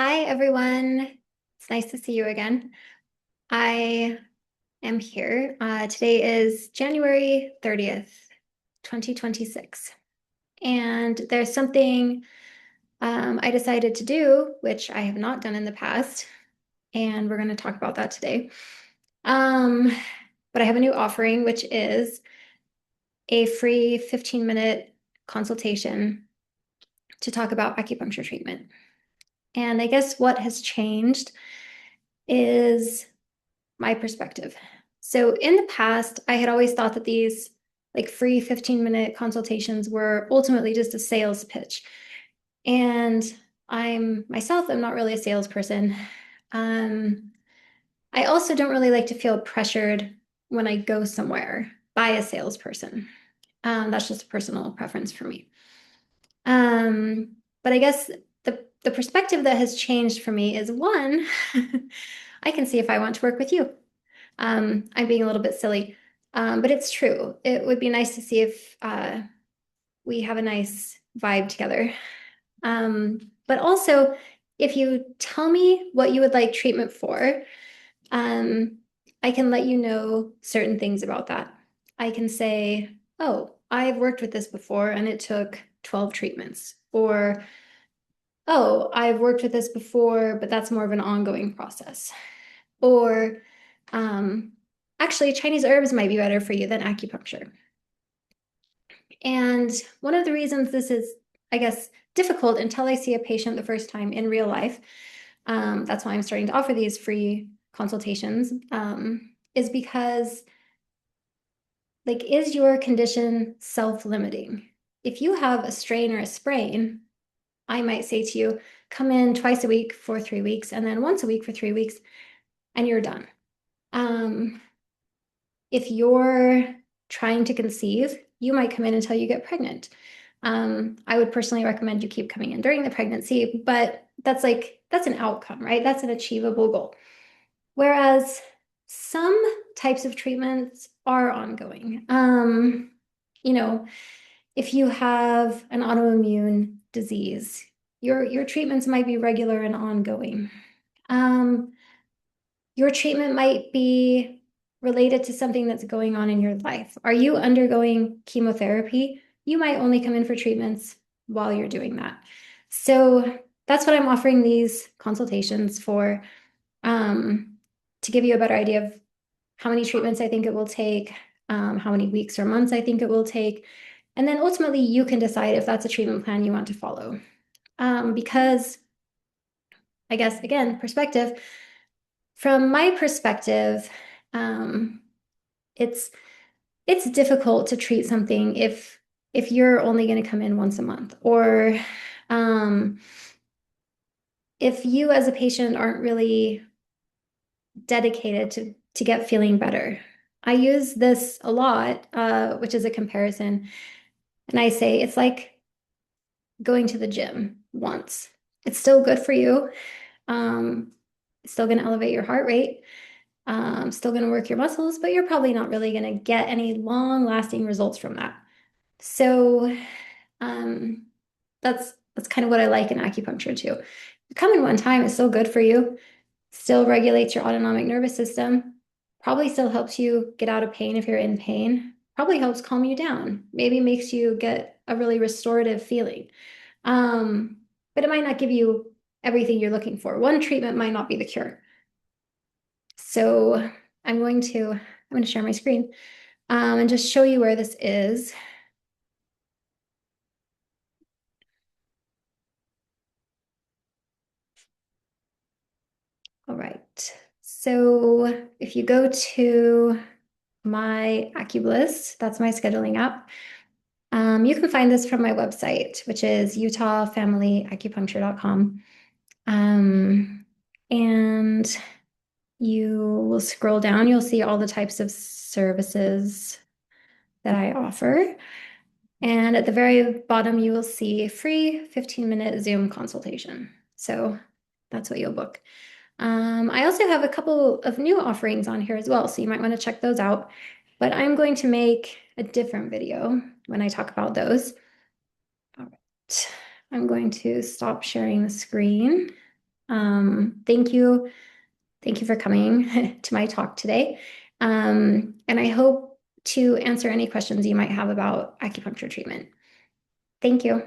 Hi, everyone. It's nice to see you again. I am here. Today is January 30th, 2026. And there's something I decided to do, which I have not done in the past. And we're going to talk about that today. Um, but I have a new offering, which is a free 15-minute consultation to talk about acupuncture treatment. And I guess what has changed is my perspective. So in the past, I had always thought that these like free 15-minute consultations were ultimately just a sales pitch. And I'm myself, I'm not really a salesperson. Um, I also don't really like to feel pressured when I go somewhere by a salesperson. That's just a personal preference for me. But I guess the perspective that has changed for me is one, I can see if I want to work with you. I'm being a little bit silly, but it's true. It would be nice to see if we have a nice vibe together. But also, if you tell me what you would like treatment for, um, I can let you know certain things about that. I can say, oh, I've worked with this before and it took 12 treatments. Or, oh, I've worked with this before, but that's more of an ongoing process. Or actually, Chinese herbs might be better for you than acupuncture. And one of the reasons this is, I guess, difficult until I see a patient the first time in real life, that's why I'm starting to offer these free consultations, is because, like, is your condition self-limiting? If you have a strain or a sprain, I might say to you, come in twice a week for 3 weeks and then once a week for 3 weeks, and you're done. Um, if you're trying to conceive, you might come in until you get pregnant. I would personally recommend you keep coming in during the pregnancy, but that's an outcome, right? That's an achievable goal. Whereas some types of treatments are ongoing. You know, if you have an autoimmune disease, your treatments might be regular and ongoing. Um, your treatment might be related to something that's going on in your life. Are you undergoing chemotherapy? You might only come in for treatments while you're doing that. So that's what I'm offering these consultations for, to give you a better idea of how many treatments I think it will take, how many weeks or months I think it will take. And then ultimately, you can decide if that's a treatment plan you want to follow. Because I guess, again, perspective, from my perspective, um, it's it's difficult to treat something if you're only going to come in once a month, or um, if you as a patient aren't really dedicated to get feeling better. I use this a lot, which is a comparison, and I say it's like going to the gym once. It's still good for you. Um, it's still going to elevate your heart rate. Still going to work your muscles, but you're probably not really going to get any long-lasting results from that. So um, that's kind of what I like in acupuncture too. You come in one time, it's still good for you, still regulates your autonomic nervous system, probably still helps you get out of pain if you're in pain, probably helps calm you down, maybe makes you get a really restorative feeling. Um, but it might not give you everything you're looking for. One treatment might not be the cure. So I'm going to share my screen, and just show you where this is. All right. So if you go to my AccuBliss, that's my scheduling app. You can find this from my website, which is utahfamilyacupuncture.com. And you will scroll down, you'll see all the types of services that I offer. And at the very bottom, you will see a free 15-minute Zoom consultation. So that's what you'll book. I also have a couple of new offerings on here as well, so you might want to check those out. But I'm going to make a different video when I talk about those. All right. I'm going to stop sharing the screen. Thank you. Thank you for coming to my talk today. And I hope to answer any questions you might have about acupuncture treatment. Thank you.